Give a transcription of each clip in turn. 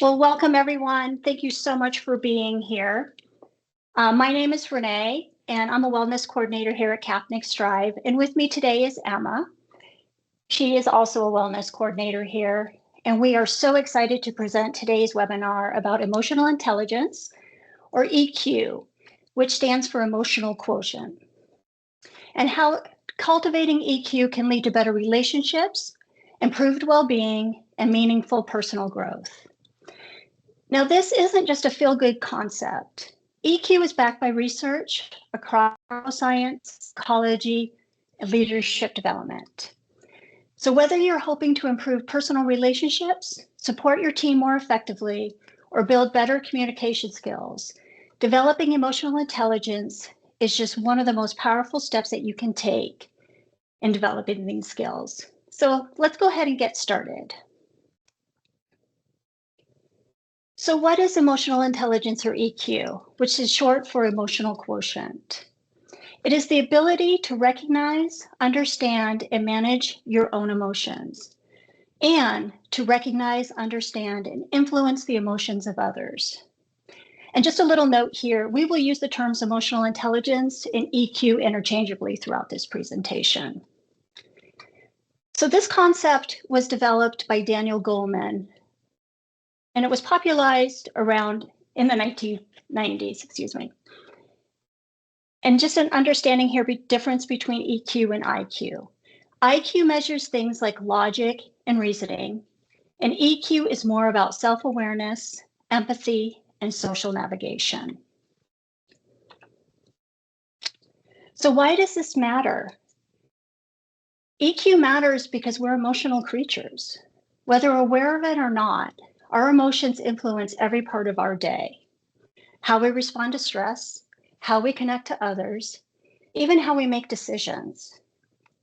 Well, welcome everyone. Thank you so much for being here. My name is Renee, and I'm a wellness coordinator here at Kapnick Strive. And with me today is Emma. She is also a wellness coordinator here. And we are so excited to present today's webinar about emotional intelligence, or EQ, which stands for emotional quotient, and how cultivating EQ can lead to better relationships, improved well-being, and meaningful personal growth. Now, this isn't just a feel-good concept. EQ is backed by research across neuroscience, psychology, and leadership development. So whether you're hoping to improve personal relationships, support your team more effectively, or build better communication skills, developing emotional intelligence is just one of the most powerful steps that you can take in developing these skills. So let's go ahead and get started. So what is emotional intelligence, or EQ, which is short for emotional quotient? It is the ability to recognize, understand, and manage your own emotions, and to recognize, understand, and influence the emotions of others. And just a little note here, we will use the terms emotional intelligence and EQ interchangeably throughout this presentation. So this concept was developed by Daniel Goleman, and it was popularized around in the 1990s, And just an understanding here, difference between EQ and IQ. IQ measures things like logic and reasoning, and EQ is more about self-awareness, empathy, and social navigation. So why does this matter? EQ matters because we're emotional creatures. Whether aware of it or not, our emotions influence every part of our day. How we respond to stress, how we connect to others, even how we make decisions.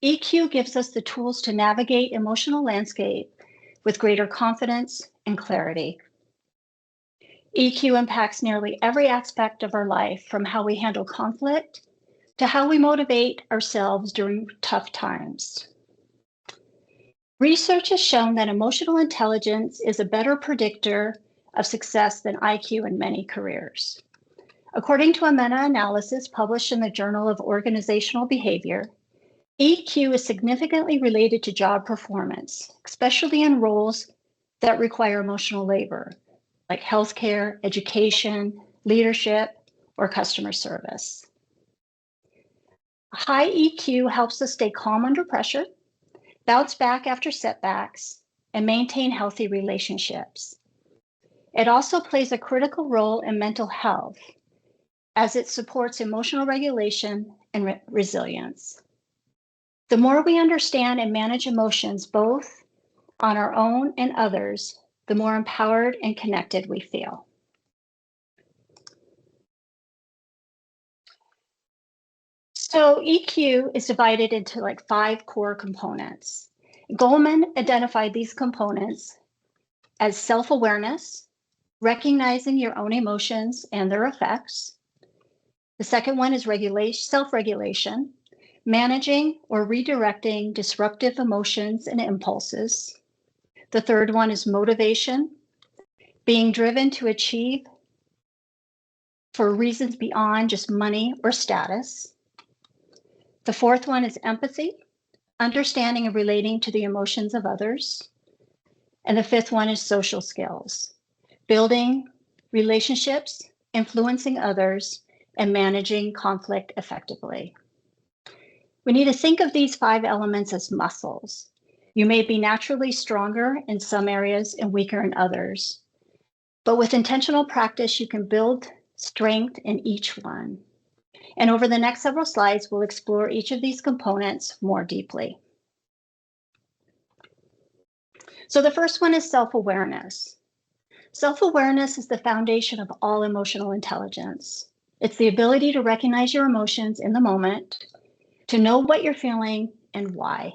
EQ gives us the tools to navigate emotional landscape with greater confidence and clarity. EQ impacts nearly every aspect of our life, from how we handle conflict to how we motivate ourselves during tough times. Research has shown that emotional intelligence is a better predictor of success than IQ in many careers. According to a meta-analysis published in the Journal of Organizational Behavior, EQ is significantly related to job performance, especially in roles that require emotional labor, like healthcare, education, leadership, or customer service. High EQ helps us stay calm under pressure, bounce back after setbacks, and maintain healthy relationships. It also plays a critical role in mental health, as it supports emotional regulation and resilience. The more we understand and manage emotions, both on our own and others, the more empowered and connected we feel. So EQ is divided into like 5 core components. Goleman identified these components as self-awareness, recognizing your own emotions and their effects. The second one is self-regulation, managing or redirecting disruptive emotions and impulses. The third one is motivation, being driven to achieve for reasons beyond just money or status. The fourth one is empathy, understanding and relating to the emotions of others. And the fifth one is social skills, building relationships, influencing others, and managing conflict effectively. We need to think of these 5 elements as muscles. You may be naturally stronger in some areas and weaker in others, but with intentional practice, you can build strength in each one. And over the next several slides, we'll explore each of these components more deeply. So the first one is self-awareness. Self-awareness is the foundation of all emotional intelligence. It's the ability to recognize your emotions in the moment, to know what you're feeling and why.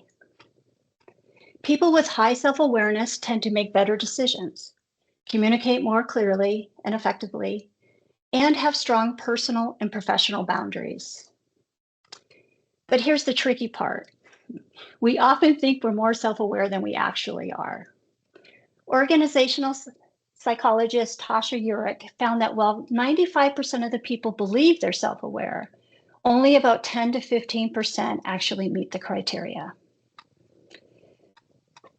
People with high self-awareness tend to make better decisions, communicate more clearly and effectively, and have strong personal and professional boundaries. But here's the tricky part. We often think we're more self-aware than we actually are. Organizational psychologist Tasha Eurich found that while 95% of the people believe they're self-aware, only about 10 to 15% actually meet the criteria.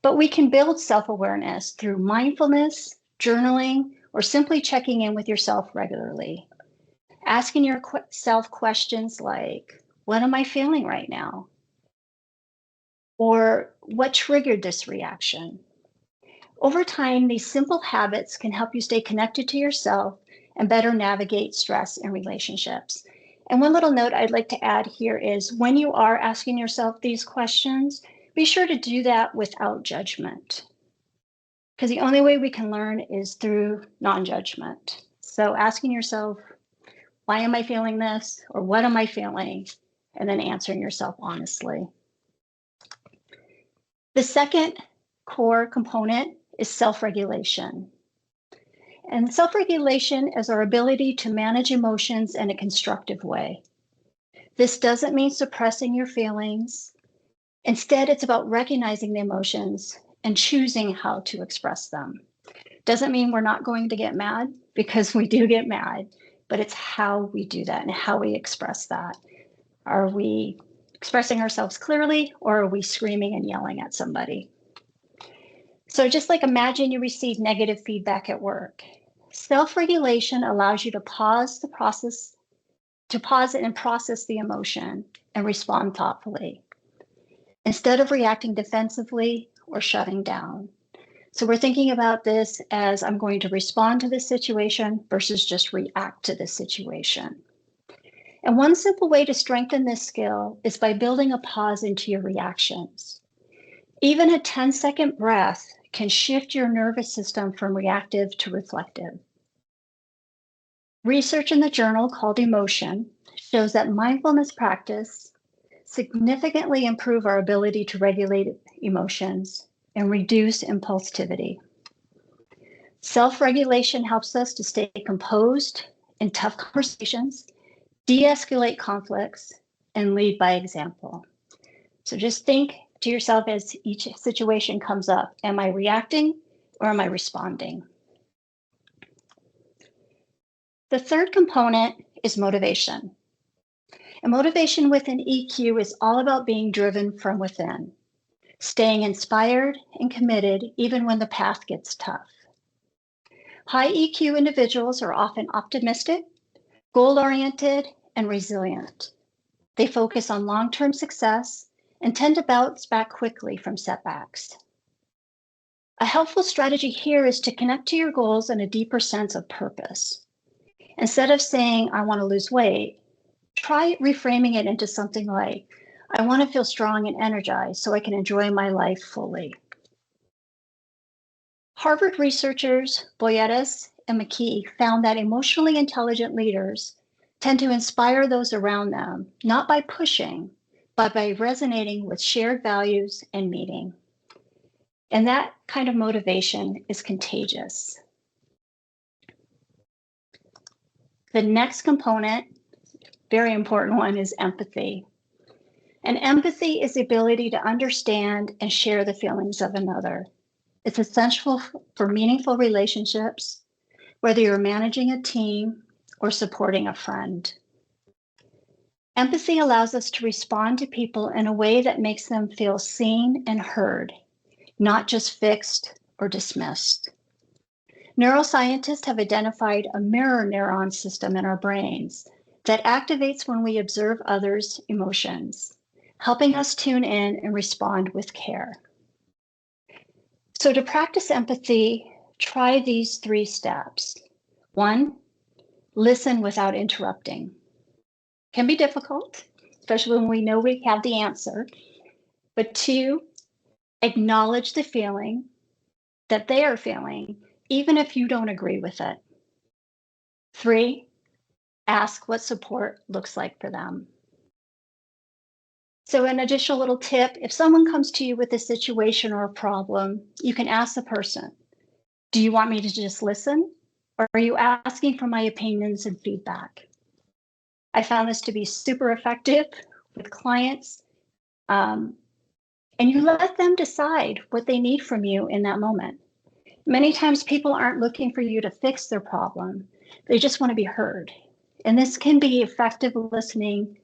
But we can build self-awareness through mindfulness, journaling, or simply checking in with yourself regularly. Asking yourself questions like, what am I feeling right now? Or what triggered this reaction? Over time, these simple habits can help you stay connected to yourself and better navigate stress in relationships. And one little note I'd like to add here is when you are asking yourself these questions, be sure to do that without judgment. Because the only way we can learn is through non-judgment. So asking yourself, why am I feeling this? Or what am I feeling? And then answering yourself honestly. The second core component is self-regulation. And self-regulation is our ability to manage emotions in a constructive way. This doesn't mean suppressing your feelings. Instead, it's about recognizing the emotions and choosing how to express them. Doesn't mean we're not going to get mad, because we do get mad, but it's how we do that and how we express that. Are we expressing ourselves clearly, or are we screaming and yelling at somebody? So just like imagine you receive negative feedback at work. Self-regulation allows you to pause it and process the emotion and respond thoughtfully, instead of reacting defensively or shutting down. So we're thinking about this as I'm going to respond to this situation versus just react to this situation. And one simple way to strengthen this skill is by building a pause into your reactions. Even a 10-second breath can shift your nervous system from reactive to reflective. Research in the journal called Emotion shows that mindfulness practice significantly improve our ability to regulate emotions and reduce impulsivity. Self-regulation helps us to stay composed in tough conversations, de-escalate conflicts, and lead by example. So just think to yourself as each situation comes up, am I reacting or am I responding? The third component is motivation. And motivation within EQ is all about being driven from within, staying inspired and committed even when the path gets tough. High EQ individuals are often optimistic, goal-oriented, and resilient. They focus on long-term success and tend to bounce back quickly from setbacks. A helpful strategy here is to connect to your goals in a deeper sense of purpose. Instead of saying, I want to lose weight, try reframing it into something like, I want to feel strong and energized so I can enjoy my life fully. Harvard researchers Boyetis and McKee found that emotionally intelligent leaders tend to inspire those around them, not by pushing, but by resonating with shared values and meaning. And that kind of motivation is contagious. The next component, very important one, is empathy. And empathy is the ability to understand and share the feelings of another. It's essential for meaningful relationships, whether you're managing a team or supporting a friend. Empathy allows us to respond to people in a way that makes them feel seen and heard, not just fixed or dismissed. Neuroscientists have identified a mirror neuron system in our brains that activates when we observe others' emotions, helping us tune in and respond with care. So to practice empathy, try these 3 steps. 1, listen without interrupting. Can be difficult, especially when we know we have the answer. But 2, acknowledge the feeling that they are feeling, even if you don't agree with it. 3, ask what support looks like for them. So an additional little tip, if someone comes to you with a situation or a problem, you can ask the person, do you want me to just listen? Or are you asking for my opinions and feedback? I found this to be super effective with clients. And you let them decide what they need from you in that moment. Many times people aren't looking for you to fix their problem. They just want to be heard. And this can be effective listening,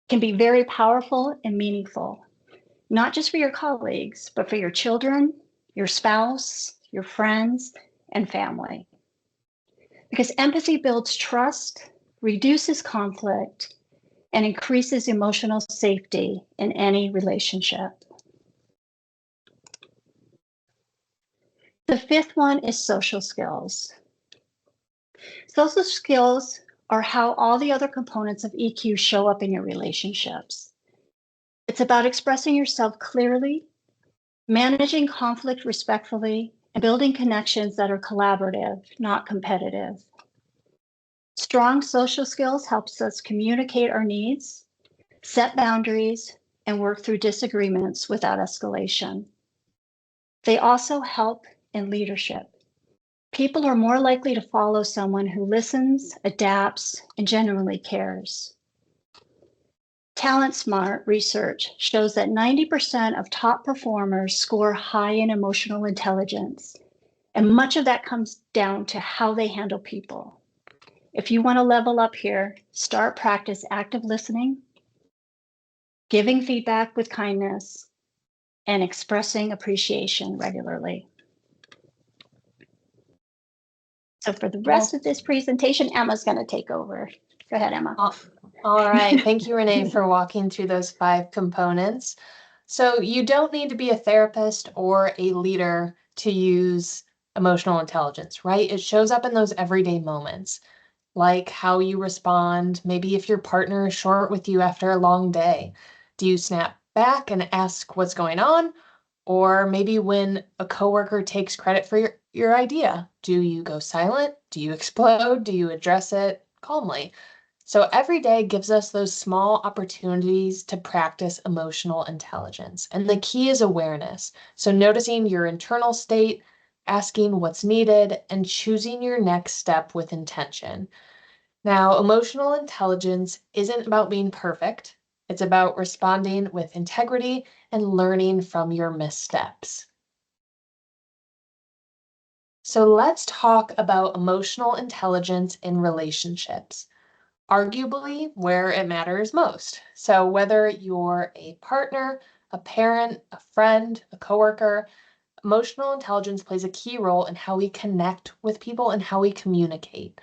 can be very powerful and meaningful, not just for your colleagues, but for your children, your spouse, your friends, and family. Because empathy builds trust, reduces conflict, and increases emotional safety in any relationship. The fifth one is social skills. Social skills are how all the other components of EQ show up in your relationships. It's about expressing yourself clearly, managing conflict respectfully, and building connections that are collaborative, not competitive. Strong social skills helps us communicate our needs, set boundaries, and work through disagreements without escalation. They also help in leadership. People are more likely to follow someone who listens, adapts, and genuinely cares. Talent Smart research shows that 90% of top performers score high in emotional intelligence, and much of that comes down to how they handle people. If you want to level up here, start practice active listening, giving feedback with kindness, and expressing appreciation regularly. So for the rest of this presentation, Emma's going to take over. Go ahead, Emma. All right. Thank you, Renee, for walking through those 5 components. So you don't need to be a therapist or a leader to use emotional intelligence, right? It shows up in those everyday moments, like how you respond, maybe if your partner is short with you after a long day. Do you snap back and ask what's going on? Or maybe when a coworker takes credit for your idea, do you go silent? Do you explode? Do you address it calmly? So every day gives us those small opportunities to practice emotional intelligence. And the key is awareness. So noticing your internal state, asking what's needed, and choosing your next step with intention. Now, emotional intelligence isn't about being perfect. It's about responding with integrity and learning from your missteps. So let's talk about emotional intelligence in relationships, arguably where it matters most. So whether you're a partner, a parent, a friend, a coworker, emotional intelligence plays a key role in how we connect with people and how we communicate.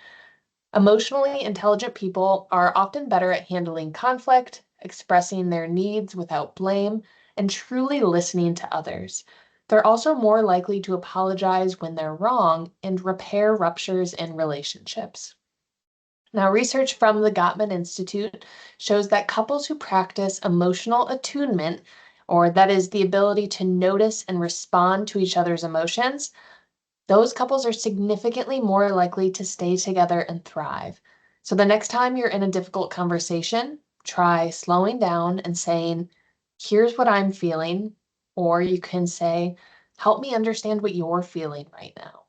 Emotionally intelligent people are often better at handling conflict, expressing their needs without blame, and truly listening to others. They're also more likely to apologize when they're wrong and repair ruptures in relationships. Now, research from the Gottman Institute shows that couples who practice emotional attunement, or that is the ability to notice and respond to each other's emotions, those couples are significantly more likely to stay together and thrive. So the next time you're in a difficult conversation, try slowing down and saying, here's what I'm feeling. Or you can say, help me understand what you're feeling right now.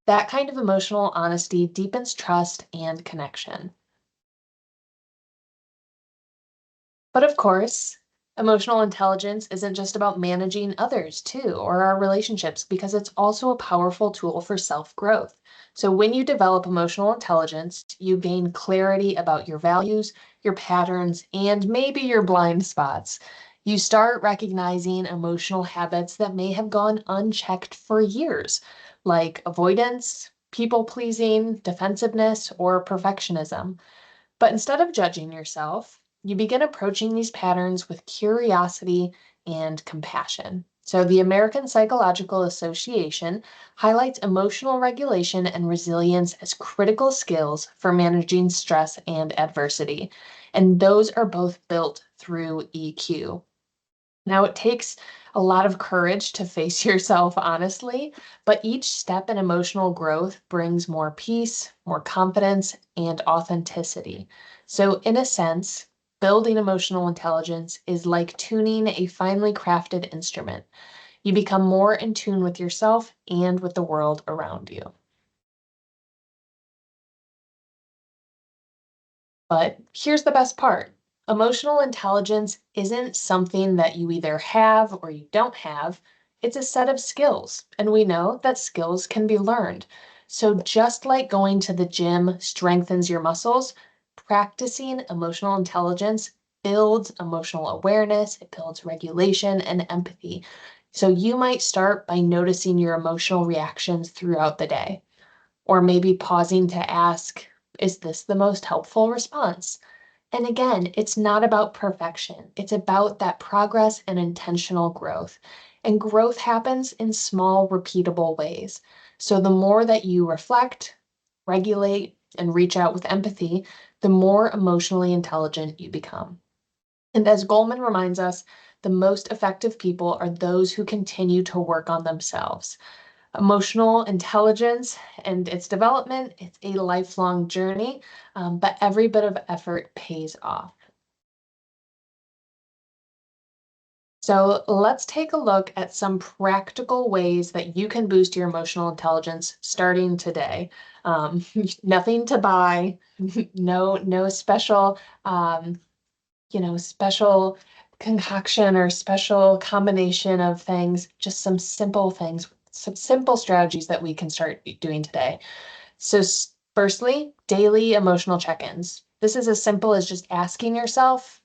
That kind of emotional honesty deepens trust and connection. But of course, emotional intelligence isn't just about managing others too, or our relationships, because it's also a powerful tool for self-growth. So when you develop emotional intelligence, you gain clarity about your values, your patterns, and maybe your blind spots. You start recognizing emotional habits that may have gone unchecked for years, like avoidance, people-pleasing, defensiveness, or perfectionism. But instead of judging yourself, you begin approaching these patterns with curiosity and compassion. So, the American Psychological Association highlights emotional regulation and resilience as critical skills for managing stress and adversity. And those are both built through EQ. Now, it takes a lot of courage to face yourself honestly, but each step in emotional growth brings more peace, more confidence, and authenticity. So, in a sense, building emotional intelligence is like tuning a finely crafted instrument. You become more in tune with yourself and with the world around you. But here's the best part. Emotional intelligence isn't something that you either have or you don't have. It's a set of skills, and we know that skills can be learned. So just like going to the gym strengthens your muscles, practicing emotional intelligence builds emotional awareness, it builds regulation and empathy. So you might start by noticing your emotional reactions throughout the day, or maybe pausing to ask, is this the most helpful response? And again, it's not about perfection. It's about that progress and intentional growth. And growth happens in small, repeatable ways. So the more that you reflect, regulate, and reach out with empathy, the more emotionally intelligent you become. And as Goleman reminds us, the most effective people are those who continue to work on themselves. Emotional intelligence and its development, it's a lifelong journey, but every bit of effort pays off. So let's take a look at some practical ways that you can boost your emotional intelligence starting today. Nothing to buy, no special, special concoction or special combination of things, just some simple things, some simple strategies that we can start doing today. So firstly, daily emotional check-ins. This is as simple as just asking yourself,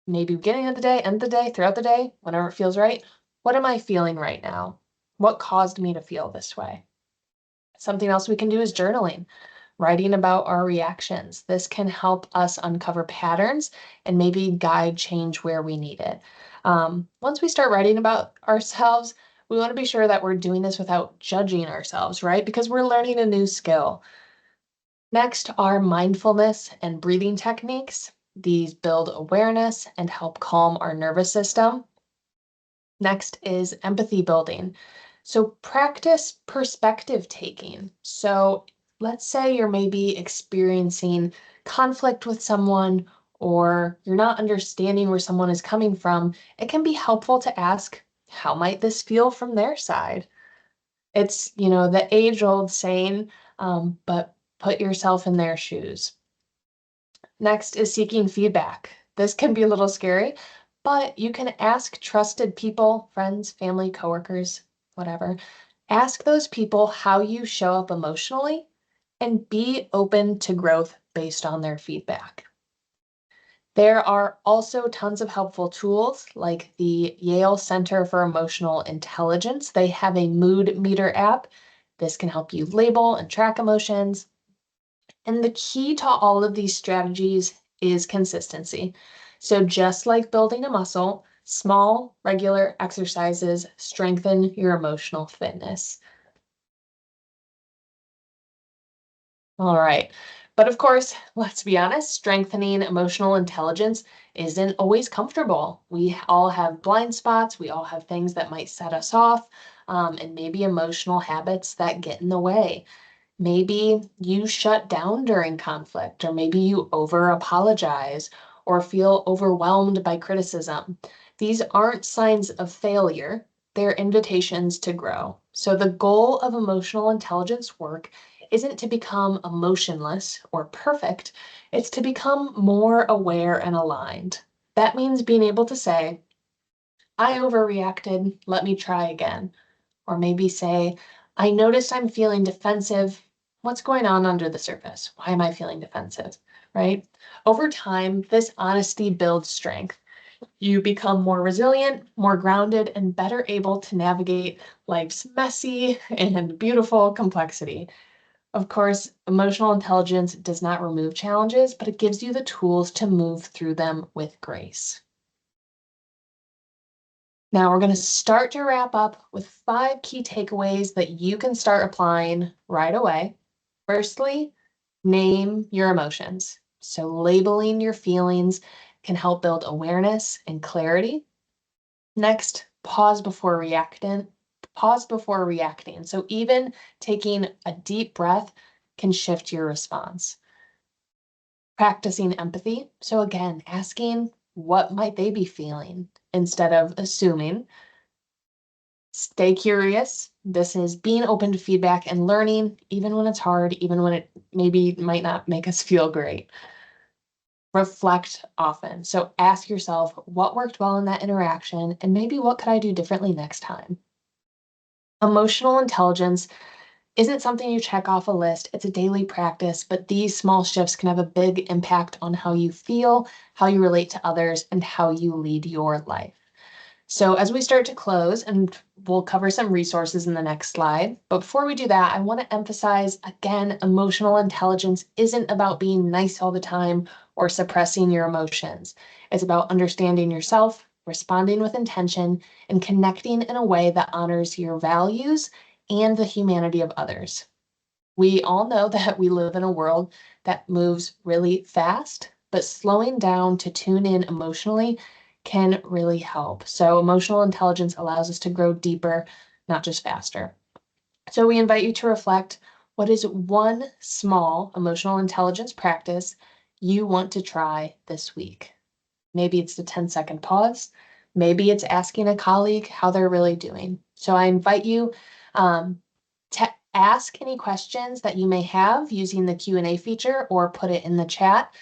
maybe beginning of the day, end of the day, throughout the day, whenever it feels right, what am I feeling right now? What caused me to feel this way? Something else we can do is journaling, writing about our reactions. This can help us uncover patterns and maybe guide change where we need it. Once we start writing about ourselves, we want to be sure that we're doing this without judging ourselves, right? Because we're learning a new skill. Next are mindfulness and breathing techniques. These build awareness and help calm our nervous system. Next is empathy building. So practice perspective taking. So let's say you're maybe experiencing conflict with someone or you're not understanding where someone is coming from. It can be helpful to ask, how might this feel from their side? It's, the age-old saying, but put yourself in their shoes. Next is seeking feedback. This can be a little scary, but you can ask trusted people, friends, family, coworkers, whatever. Ask those people how you show up emotionally and be open to growth based on their feedback. There are also tons of helpful tools like the Yale Center for Emotional Intelligence. They have a mood meter app. This can help you label and track emotions. And the key to all of these strategies is consistency. So just like building a muscle, small, regular exercises strengthen your emotional fitness. All right. But of course, let's be honest, strengthening emotional intelligence isn't always comfortable. We all have blind spots. We all have things that might set us off, and maybe emotional habits that get in the way. Maybe you shut down during conflict, or maybe you over apologize or feel overwhelmed by criticism. These aren't signs of failure, they're invitations to grow. So, the goal of emotional intelligence work isn't to become emotionless or perfect, it's to become more aware and aligned. That means being able to say, I overreacted, let me try again. Or maybe say, I notice I'm feeling defensive. What's going on under the surface? Why am I feeling defensive? Right? Over time, this honesty builds strength. You become more resilient, more grounded, and better able to navigate life's messy and beautiful complexity. Of course, emotional intelligence does not remove challenges, but it gives you the tools to move through them with grace. Now we're going to start to wrap up with 5 key takeaways that you can start applying right away. Firstly, name your emotions. So labeling your feelings can help build awareness and clarity. Next, pause before reacting. Pause before reacting. So even taking a deep breath can shift your response. Practicing empathy. So again, asking what might they be feeling instead of assuming. Stay curious. This is being open to feedback and learning, even when it's hard, even when it maybe might not make us feel great. Reflect often. So ask yourself, what worked well in that interaction, and maybe what could I do differently next time? Emotional intelligence isn't something you check off a list. It's a daily practice, but these small shifts can have a big impact on how you feel, how you relate to others, and how you lead your life. So as we start to close, and we'll cover some resources in the next slide, but before we do that, I want to emphasize again, emotional intelligence isn't about being nice all the time or suppressing your emotions. It's about understanding yourself, responding with intention, and connecting in a way that honors your values and the humanity of others. We all know that we live in a world that moves really fast, but slowing down to tune in emotionally can really help. So emotional intelligence allows us to grow deeper, not just faster. So we invite you to reflect, what is one small emotional intelligence practice you want to try this week? Maybe it's the 10-second pause. Maybe it's asking a colleague how they're really doing. So I invite you to ask any questions that you may have using the Q&A feature or put it in the chat.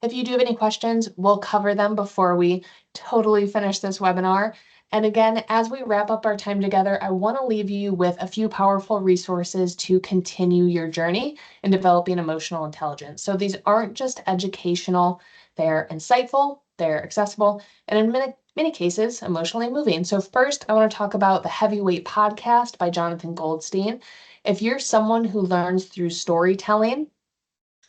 If you do have any questions, we'll cover them before we totally finish this webinar. And again, as we wrap up our time together, I want to leave you with a few powerful resources to continue your journey in developing emotional intelligence. So these aren't just educational, they're insightful, they're accessible, and in many cases, emotionally moving. So first, I want to talk about the Heavyweight Podcast by Jonathan Goldstein. If you're someone who learns through storytelling,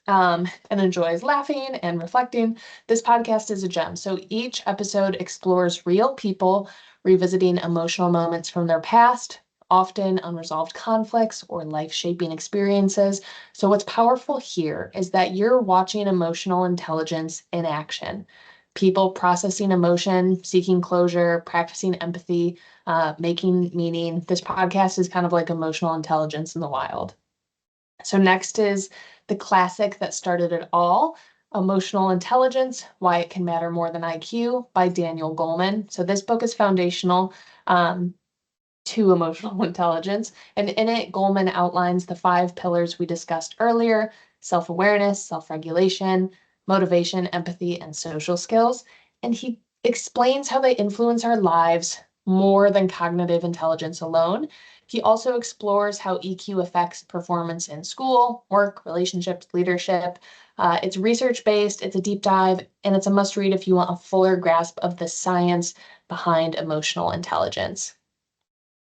and enjoys laughing and reflecting, this podcast is a gem. So each episode explores real people revisiting emotional moments from their past, often unresolved conflicts or life-shaping experiences. So what's powerful here is that you're watching emotional intelligence in action. People processing emotion, seeking closure, practicing empathy, making meaning. This podcast is kind of like emotional intelligence in the wild. So next is the classic that started it all, Emotional Intelligence, Why It Can Matter More Than IQ by Daniel Goleman. So this book is foundational to emotional intelligence. And in it, Goleman outlines the 5 pillars we discussed earlier: self-awareness, self-regulation, motivation, empathy, and social skills. And he explains how they influence our lives more than cognitive intelligence alone. He also explores how EQ affects performance in school, work, relationships, leadership. It's research-based, it's a deep dive, and it's a must-read if you want a fuller grasp of the science behind emotional intelligence.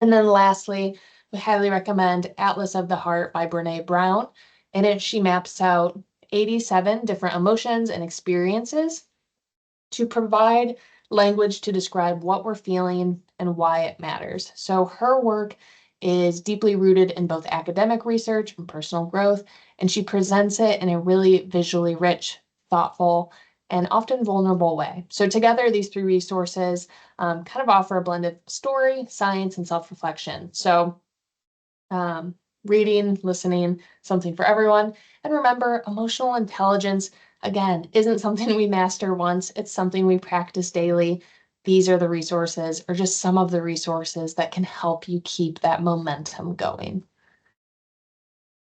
And then lastly, we highly recommend Atlas of the Heart by Brene Brown. In it, she maps out 87 different emotions and experiences to provide language to describe what we're feeling and why it matters. So her work is deeply rooted in both academic research and personal growth, and she presents it in a really visually rich, thoughtful, and often vulnerable way. So together, these 3 resources kind of offer a blend of story, science, and self-reflection. So reading, listening, something for everyone. And remember, emotional intelligence, again, isn't something we master once. It's something we practice daily. These are the resources, or just some of the resources that can help you keep that momentum going.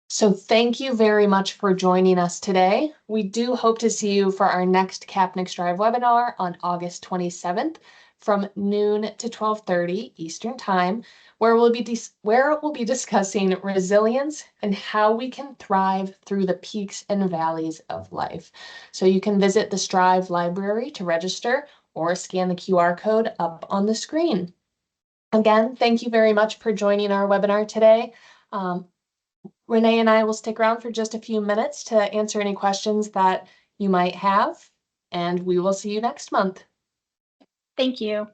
So thank you very much for joining us today. We do hope to see you for our next Kapnick Strive webinar on August 27th from noon to 12:30 Eastern Time, where we'll be discussing resilience and how we can thrive through the peaks and valleys of life. So you can visit the Strive library to register or scan the QR code up on the screen. Again, thank you very much for joining our webinar today. Renee and I will stick around for just a few minutes to answer any questions that you might have, and we will see you next month. Thank you.